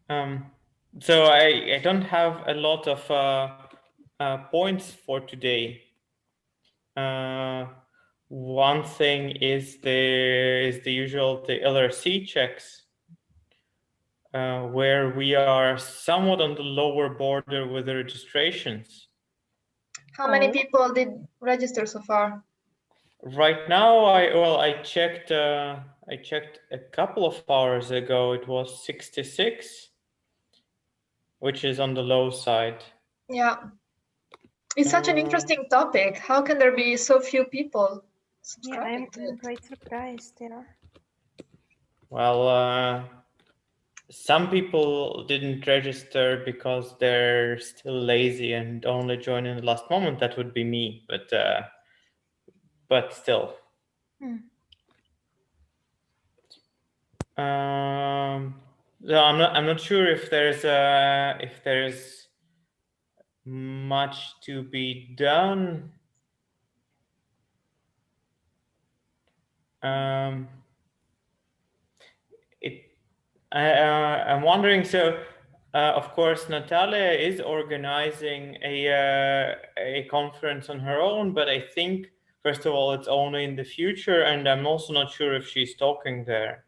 So I don't have a lot of points for today. One thing is the usual the LRC checks, where we are somewhat on the lower border with the registrations. How many people did register so far? Right now, I checked a couple of hours ago. It was 66, which is on the low side. Yeah. It's such an interesting topic. How can there be so few people subscribing to it? quite surprised, yeah. Well, some people didn't register because they're still lazy and only join in the last moment. That would be me, but still. So I'm not sure if there's much to be done. I'm wondering. So, of course, Natalia is organizing a conference on her own, but I think first of all it's only in the future, and I'm also not sure if she's talking there.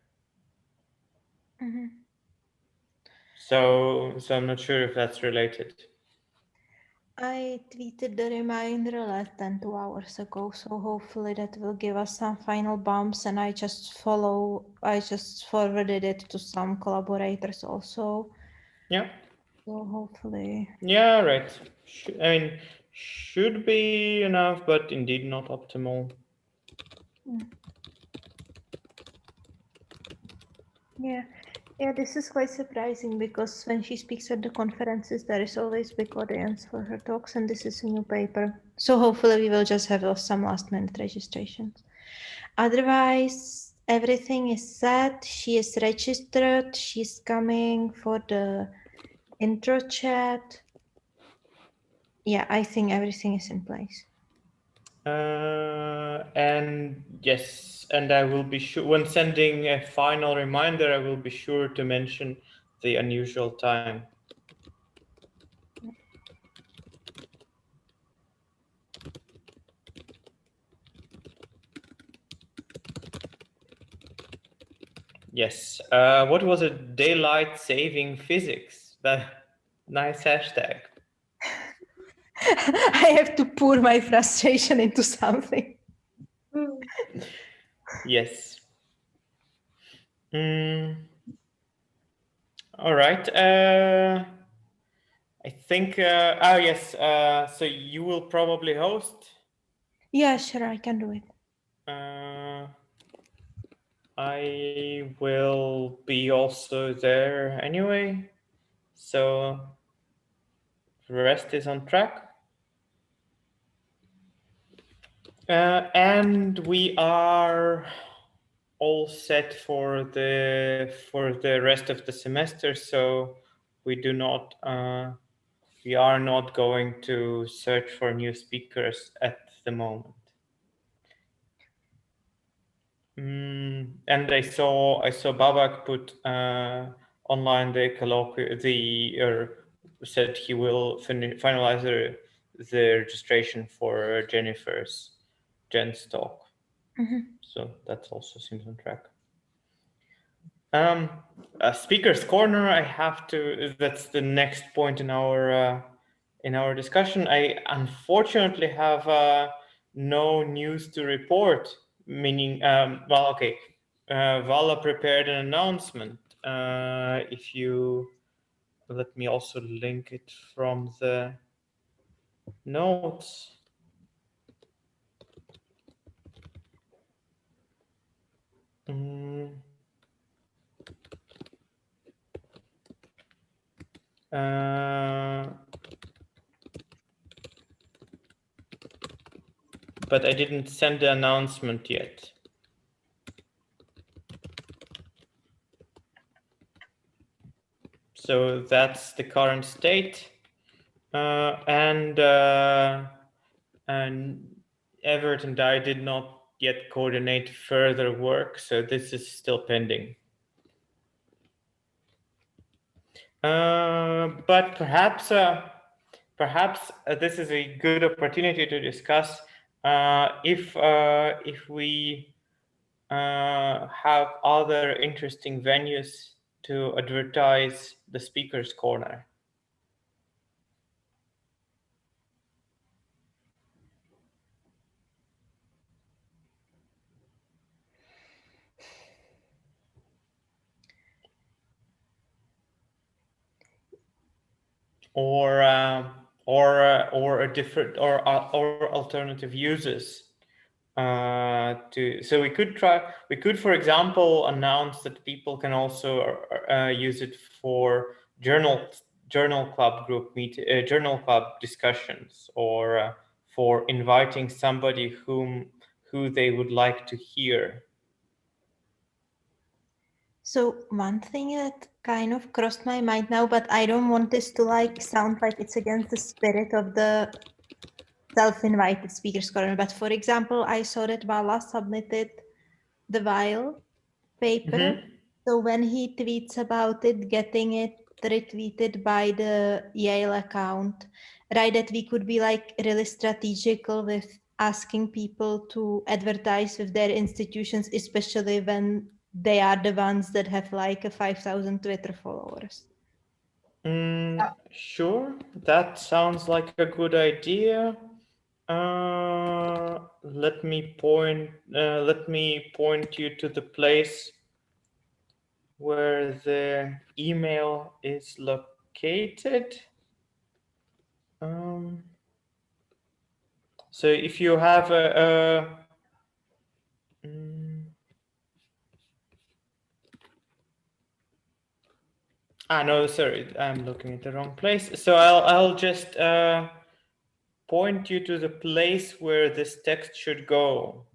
So I'm not sure if that's related. I tweeted the reminder less than 2 hours ago, so hopefully that will give us some final bumps. And I just forwarded it to some collaborators also. Yeah. So hopefully. Yeah, right. Should be enough, but indeed not optimal. Yeah, this is quite surprising because when she speaks at the conferences, there is always big audience for her talks, and this is a new paper. So hopefully we will just have some last-minute registrations. Otherwise, everything is set. She is registered. She's coming for the intro chat. Yeah, I think everything is in place. And yes, and I will be sure when sending a final reminder, I will be sure to mention the unusual time. Yes. What was it? Daylight saving physics. That nice hashtag. I have to pour my frustration into something. Yes. All right. I think. Yes. So you will probably host. Yeah, sure, I can do it. I will be also there anyway. So the rest is on track. And we are all set for the rest of the semester. So we are not going to search for new speakers at the moment. And I saw Babak put online the colloquium, said he will finalize the registration for Jen's talk. So that also seems on track. Speaker's corner. That's the next point in our discussion. I unfortunately have no news to report. Meaning, okay. Vala prepared an announcement. If you let me also link it from the notes. But I didn't send the announcement yet. So that's the current state. And Evert and I did not yet coordinate further work, so this is still pending. But perhaps this is a good opportunity to discuss if we have other interesting venues to advertise the Speaker's Corner. Or a different or alternative uses so we could for example announce that people can also use it for journal club journal club discussions, or for inviting somebody who they would like to hear. So one thing that kind of crossed my mind now, but I don't want this to like sound like it's against the spirit of the self-invited speakers corner. But for example, I saw that Bala submitted the Weil paper. So when he tweets about it, getting it retweeted by the Yale account, right, that we could be like really strategical with asking people to advertise with their institutions, especially when they are the ones that have like a 5,000 Twitter followers. Sure, that sounds like a good idea. Let me point you to the place where the email is located. So if you have no, sorry, I'm looking at the wrong place. So I'll just point you to the place where this text should go.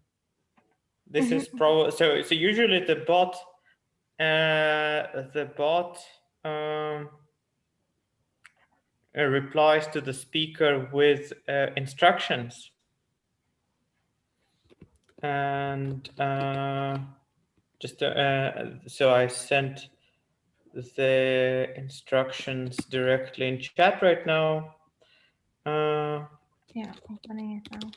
This is probably so usually the bot replies to the speaker with instructions, and so I sent the instructions directly in chat right now. Yeah, opening it now.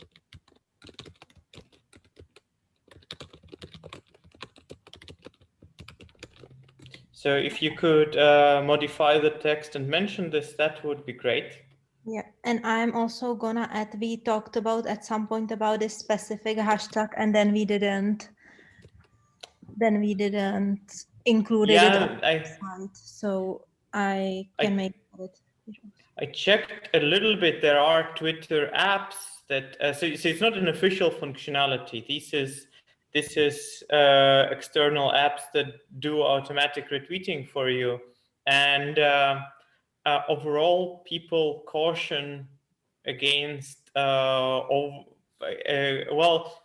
So if you could modify the text and mention this, that would be great. Yeah, and I'm also gonna add, we talked about at some point about this specific hashtag, and then we didn't include it on the site, so I can make it. I checked a little bit. There are Twitter apps that so it's not an official functionality. This is external apps that do automatic retweeting for you, and overall people caution against well,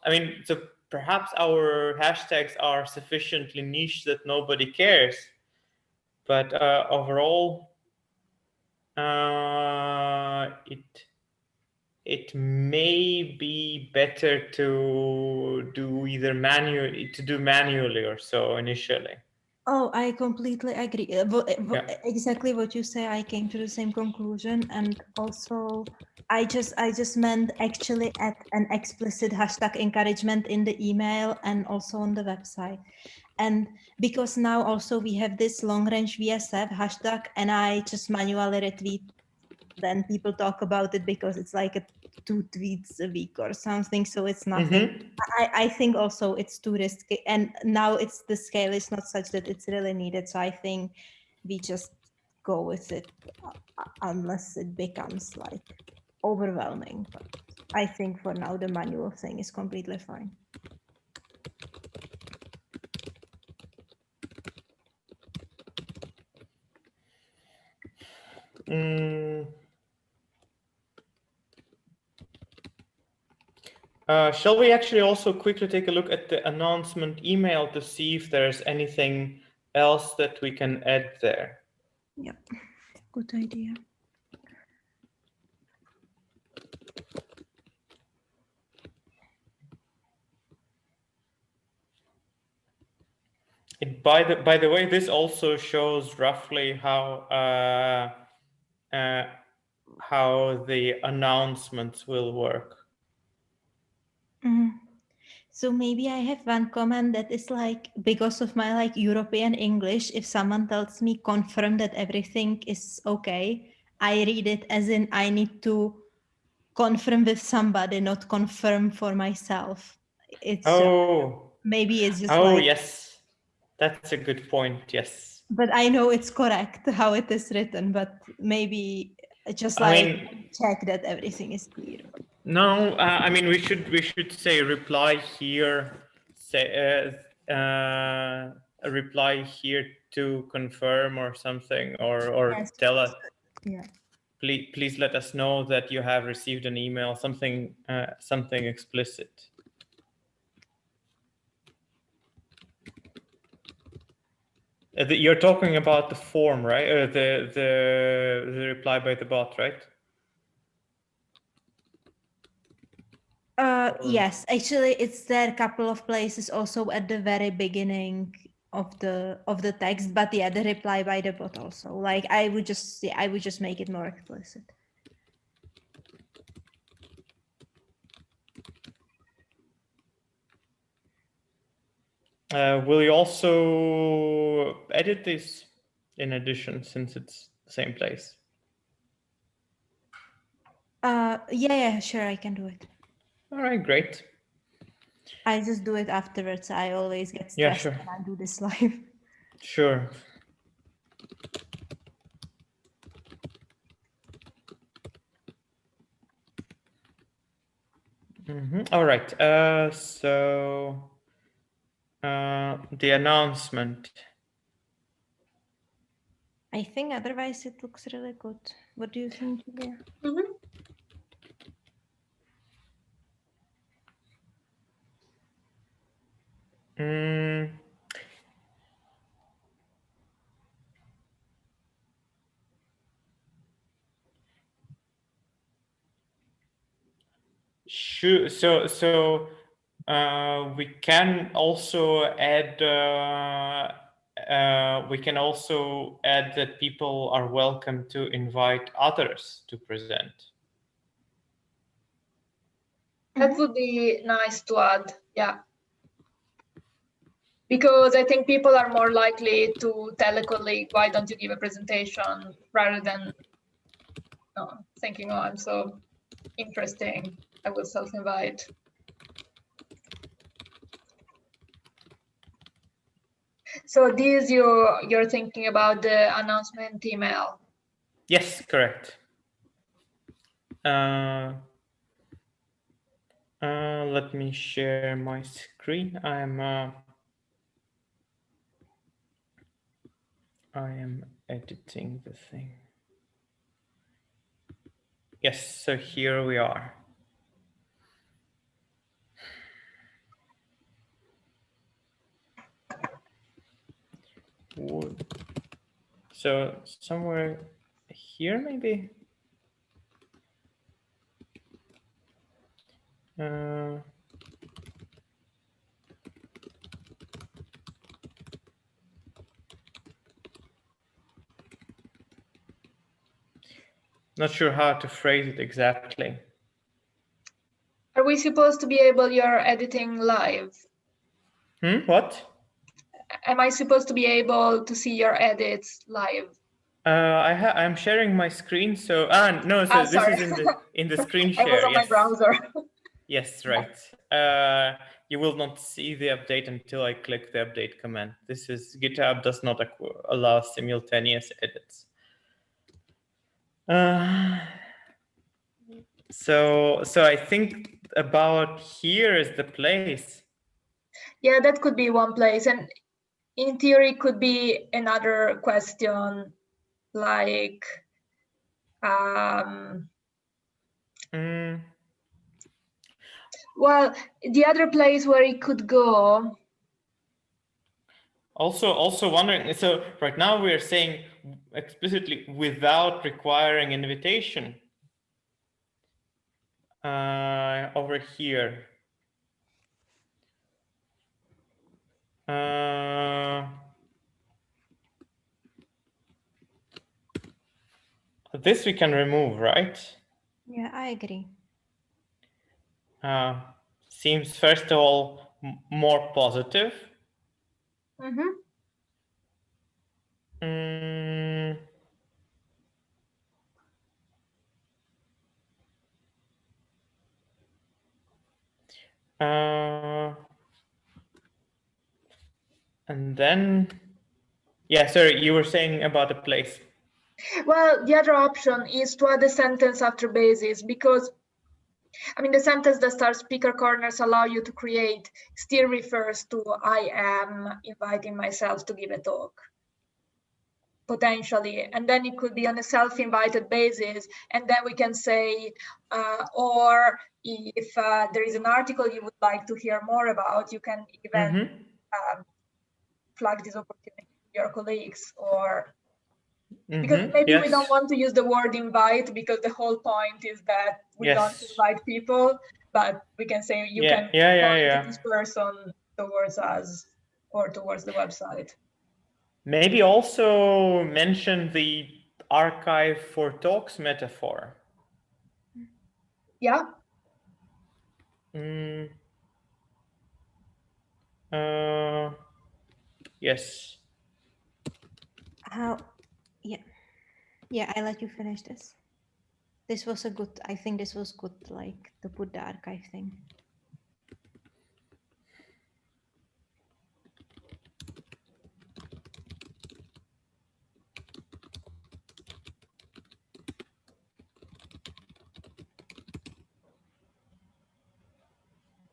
I mean, so perhaps our hashtags are sufficiently niche that nobody cares, but overall it may be better to do manually or so initially. Oh, I completely agree. Exactly what you say. I came to the same conclusion, and also I just meant actually add an explicit hashtag encouragement in the email and also on the website. And because now also we have this long range VSF hashtag, and I just manually retweet. Then people talk about it because it's like 2 tweets a week or something, so it's nothing. I think also it's too risky, and now the scale is not such that it's really needed, so I think we just go with it unless it becomes like overwhelming. But I think for now the manual thing is completely fine. Shall we actually also quickly take a look at the announcement email to see if there's anything else that we can add there? Yeah, good idea. By the way, this also shows roughly how the announcements will work. So maybe I have one comment that is like, because of my like European English, if someone tells me confirm that everything is okay, I read it as in I need to confirm with somebody, not confirm for myself. It's maybe it's just like, yes, that's a good point. Yes, but I know it's correct how it is written, but maybe just I like mean, check that everything is clear. no, I mean we should say reply here, say reply here to confirm or something, or Yes. tell us. Yeah. Please let us know that you have received an email, something explicit. You're talking about the form, right? The reply by the bot, right? Yes, actually, it's there a couple of places also at the very beginning of the text, but yeah, the reply by the bot also. Like I would just make it more explicit. Will you also edit this in addition, since it's the same place? Yeah, sure, I can do it. All right, great. I just do it afterwards. I always get Yeah, stressed sure. when I do this live. Sure. All right. So the announcement. I think otherwise it looks really good. What do you think, Julia? Sure. So we can also add. We can also add that people are welcome to invite others to present. That would be nice to add, yeah. Because I think people are more likely to tell a colleague, why don't you give a presentation, rather than thinking, oh, I'm so interesting, I will self-invite. So this you're thinking about the announcement email? Yes, correct. Let me share my screen. I am editing the thing. Yes, so here we are. So somewhere here, maybe. Not sure how to phrase it exactly. Are we supposed to be able you're editing live? What? Am I supposed to be able to see your edits live? I'm sharing my screen, so no, so this sorry. is in the screen I was share. on Yes. my browser. Yes, right. You will not see the update until I click the update command. This is GitHub does not allow simultaneous edits. So I think about here is the place. Yeah, that could be one place, and in theory could be another question, like well, the other place where it could go. Also wondering, so right now we are saying explicitly without requiring invitation. Over here. This we can remove, right? Yeah, I agree. Seems, first of all, more positive. Mm-hmm. And then, yeah, sorry, you were saying about the place. Well, the other option is to add a sentence after basis, because I mean, the sentence that starts speaker corners allow you to create still refers to I am inviting myself to give a talk, potentially. And then it could be on a self-invited basis. And then we can say, or if there is an article you would like to hear more about, you can even flag this opportunity to your colleagues, or because maybe we don't want to use the word invite, because the whole point is that we don't invite people, but we can say you can point this person towards us or towards the website. Maybe also mention the archive for talks metaphor. Yeah. Yes. Yeah, I let you finish this. This was a good, I think this was good, like to put the archive thing.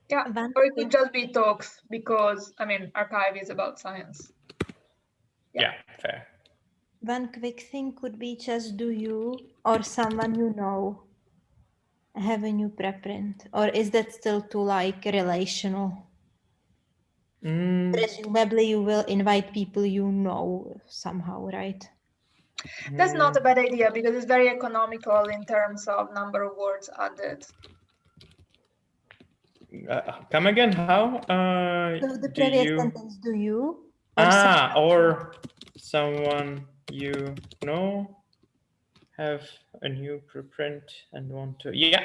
Yeah, or it could just be talks, because I mean, archive is about science. Yeah, fair. One quick thing could be just, do you or someone you know have a new preprint, or is that still too like relational? Presumably you will invite people you know somehow, right? That's not a bad idea, because it's very economical in terms of number of words added. Come again, how? So the previous sentence, do you? Or someone you know have a new preprint and want to, yeah.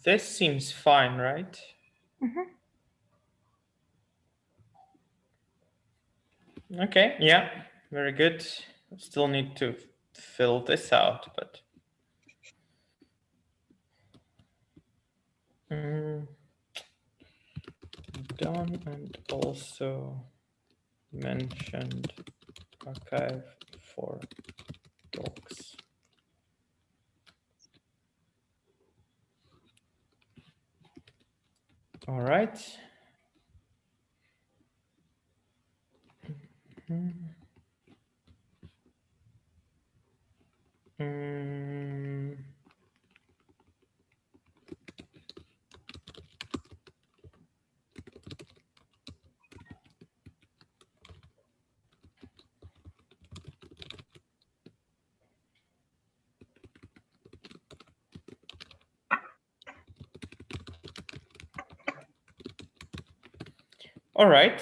This seems fine, right? Okay, yeah, very good. Still need to fill this out, but done, and also mentioned archive for talks. All right. All right.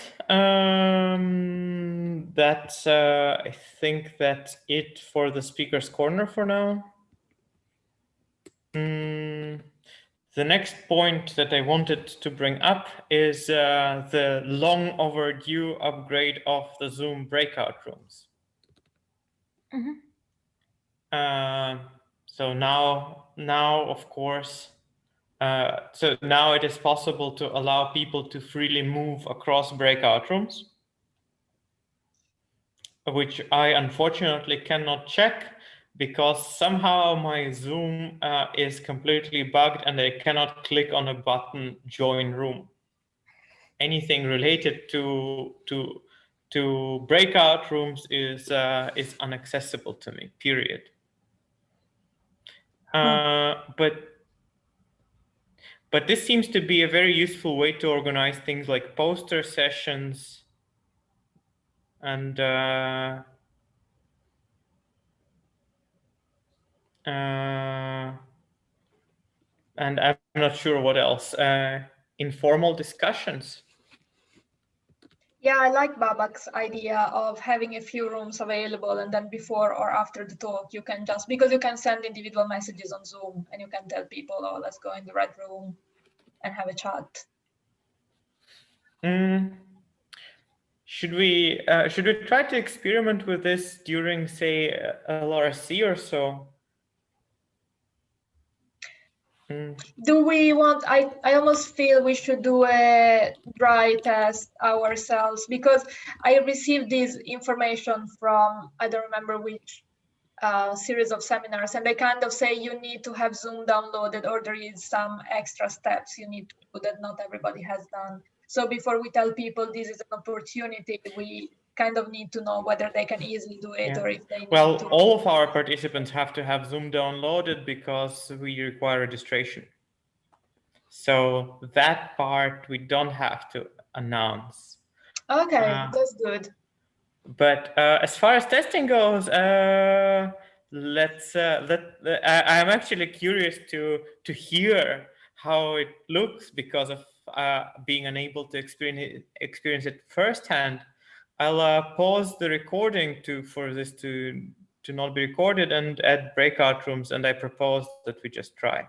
That's I think that's it for the speaker's corner for now. The next point that I wanted to bring up is the long overdue upgrade of the Zoom breakout rooms. So now, of course, so now it is possible to allow people to freely move across breakout rooms, which I unfortunately cannot check because somehow my Zoom is completely bugged and I cannot click on a button join room. Anything related to breakout rooms is inaccessible to me, period. But this seems to be a very useful way to organize things like poster sessions and I'm not sure what else. Informal discussions. Yeah, I like Babak's idea of having a few rooms available, and then before or after the talk, you can just, because you can send individual messages on Zoom and you can tell people, oh, let's go in the red room and have a chat. Should we try to experiment with this during, say, LRC or so? Do we want, I almost feel we should do a dry test ourselves, because I received this information from, I don't remember which series of seminars, and they kind of say you need to have Zoom downloaded, or there is some extra steps you need to do that not everybody has done. So before we tell people this is an opportunity, we kind of need to know whether they can easily do it, or if they need to. All of our participants have to have Zoom downloaded because we require registration. So that part we don't have to announce. Okay, that's good. But as far as testing goes, I'm actually curious to hear how it looks, because of being unable to experience it firsthand. I'll pause the recording for this to not be recorded and add breakout rooms, and I propose that we just try.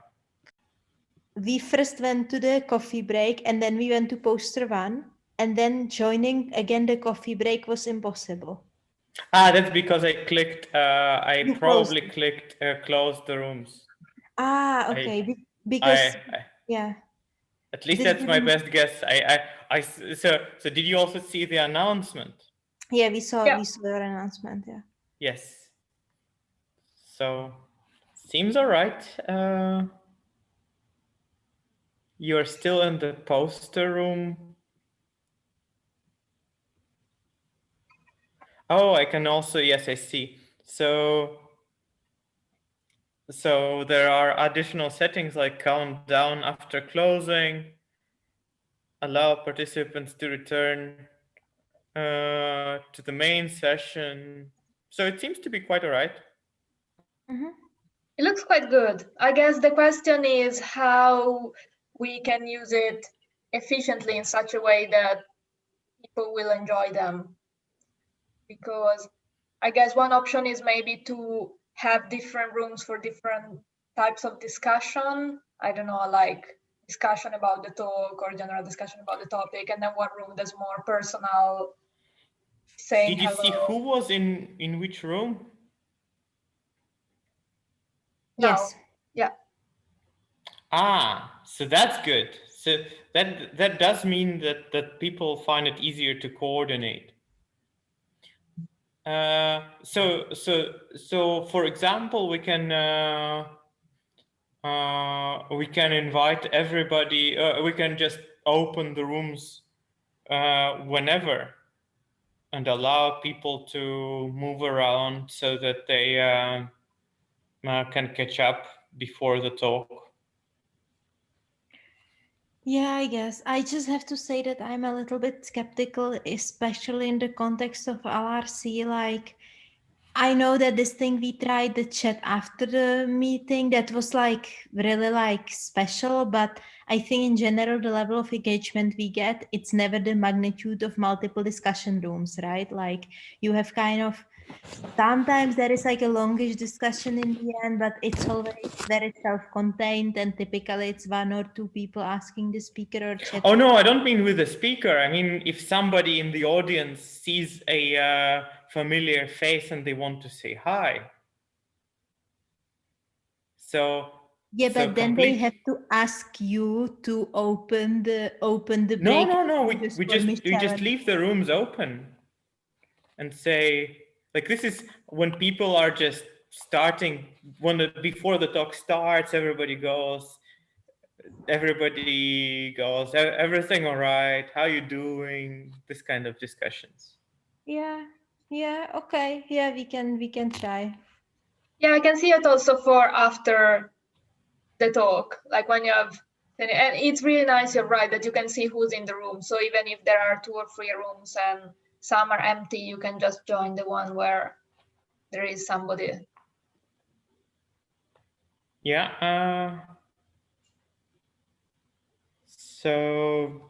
We first went to the coffee break and then we went to poster 1, and then joining again the coffee break was impossible. That's because I clicked, I probably clicked close the rooms. Okay, because yeah. At least that's my best guess. So did you also see the announcement? Yeah, we saw your announcement. Yeah. Yes. So seems all right. You're still in the poster room. Oh, I can also, yes, I see. So there are additional settings like count down after closing, allow participants to return to the main session. So it seems to be quite all right. It looks quite good. I guess the question is how we can use it efficiently in such a way that people will enjoy them. Because I guess one option is maybe to have different rooms for different types of discussion. I don't know, like discussion about the talk or general discussion about the topic, and then one room that's more personal, saying hello. Did you see who was in which room? Yes. Yeah. So that's good. So that does mean that people find it easier to coordinate. So for example, we can invite everybody. We can just open the rooms whenever and allow people to move around so that they can catch up before the talk. Yeah, I guess. I just have to say that I'm a little bit skeptical, especially in the context of LRC. Like, I know that this thing we tried the chat after the meeting, that was like really like special, but I think in general, the level of engagement we get, it's never the magnitude of multiple discussion rooms, right? Like you have kind of, sometimes there is like a longish discussion in the end, but it's always very self-contained, and typically it's 1 or 2 people asking the speaker or chat. Oh no, I don't mean with the speaker. I mean if somebody in the audience sees a familiar face and they want to say hi. So yeah, but then they have to ask you to open the break. No. We just leave the rooms open and say, like, this is when people are just starting, before the talk starts, everybody goes, everything all right, how you doing, this kind of discussions. Yeah, okay, yeah, we can try. Yeah, I can see it also for after the talk, like when you have And it's really nice, you're right, that you can see who's in the room. So even if there are 2 or 3 rooms and some are empty, you can just join the one where there is somebody. Yeah. So,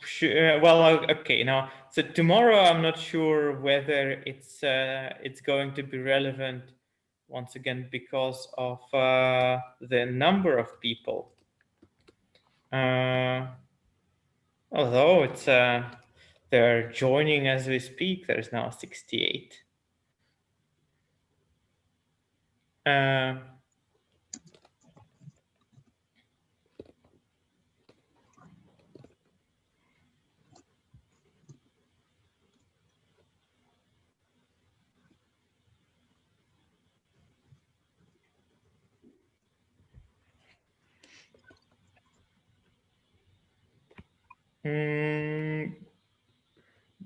well, okay. Now, so tomorrow, I'm not sure whether it's going to be relevant once again because of the number of people. Although it's they're joining as we speak. There's now 68.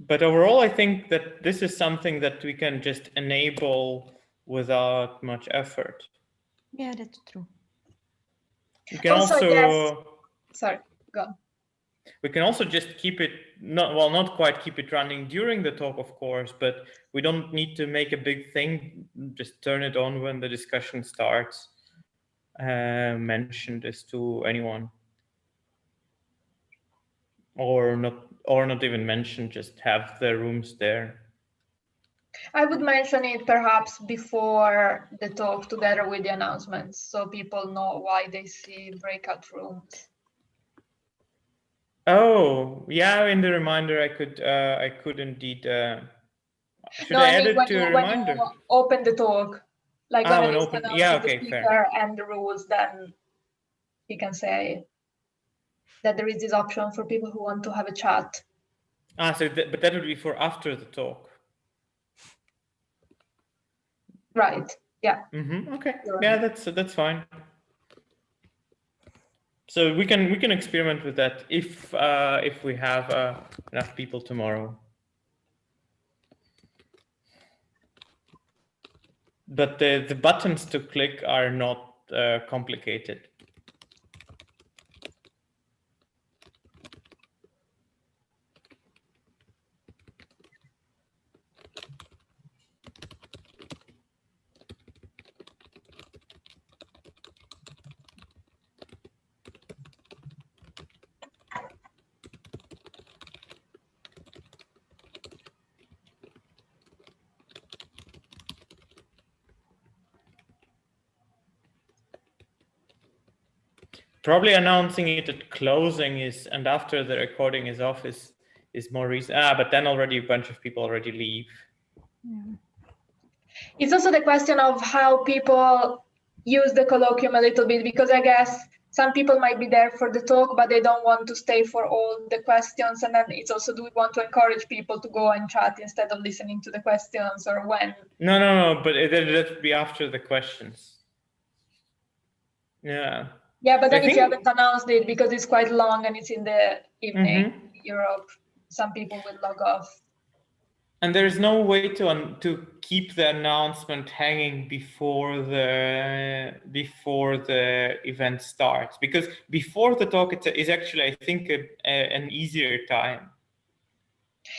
But overall, I think that this is something that we can just enable without much effort. Yeah, that's true. We can Sorry, go on. We can also just keep it, not quite keep it running during the talk, of course, but we don't need to make a big thing. Just turn it on when the discussion starts. Mention this to anyone. Or not even mention, just have the rooms there. I would mention it perhaps before the talk together with the announcements, so people know why they see breakout rooms. Oh, yeah, in the reminder, I could indeed. Should I add it to a reminder? When you open the talk, like when it's announced yeah, the okay, speaker fair. and the rules, then you can say that there is this option for people who want to have a chat. But that would be for after the talk. Right. Yeah. Okay. Yeah, that's fine. So we can experiment with that if we have enough people tomorrow. But the buttons to click are not complicated. Probably announcing it at closing and after the recording is off is more reason. But then already a bunch of people already leave. Yeah. It's also the question of how people use the colloquium a little bit, because I guess some people might be there for the talk, but they don't want to stay for all the questions. And then it's also, do we want to encourage people to go and chat instead of listening to the questions, or when? No, but that would be after the questions. Yeah. Yeah, but then if you haven't announced it, because it's quite long and it's in the evening in Europe, some people will log off. And there's no way to keep the announcement hanging before the event starts, because before the talk is actually, I think, an easier time.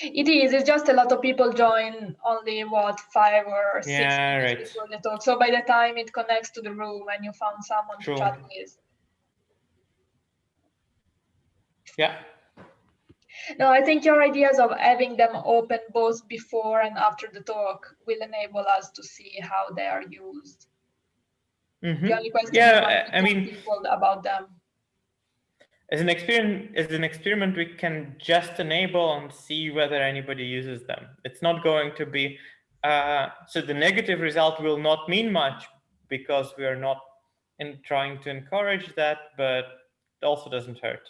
It is. It's just a lot of people join only 5 or 6 minutes before the talk. So by the time it connects to the room and you found someone to chat with. Yeah. No, I think your ideas of having them open both before and after the talk will enable us to see how they are used. The only question is I mean, people about them. As an experiment, we can just enable and see whether anybody uses them. It's not going to be so the negative result will not mean much because we are not trying to encourage that, but it also doesn't hurt.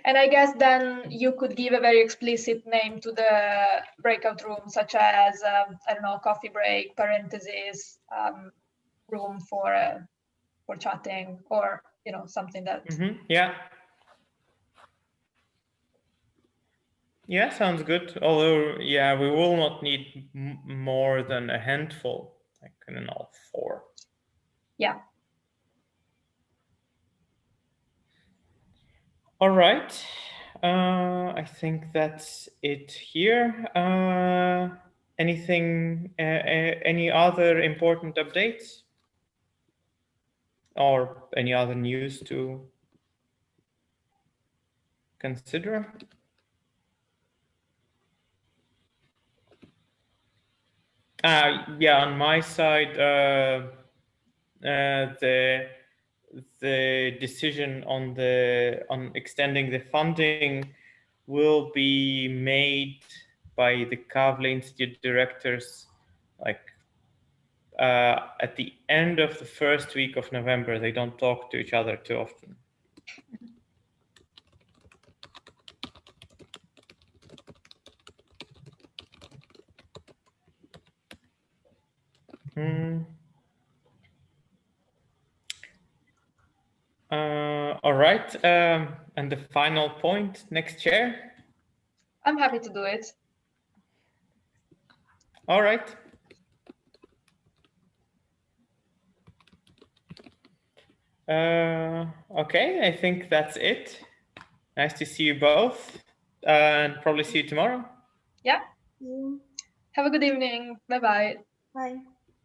And I guess then you could give a very explicit name to the breakout room, such as, I don't know, coffee break, parentheses, room for chatting, or, you know, something that. Yeah. Yeah, sounds good. Although, yeah, we will not need more than a handful, like, I don't know, 4. Yeah. All right. I think that's it here. Any other important updates or any other news to consider? Yeah, on my side, the decision on extending the funding will be made by the Kavli Institute directors, like at the end of the first week of November. They don't talk to each other too often. All right. And the final point, next chair. I'm happy to do it. All right. Okay, I think that's it. Nice to see you both, and probably see you tomorrow. Yeah. Mm, Have a good evening. Bye-bye. Bye.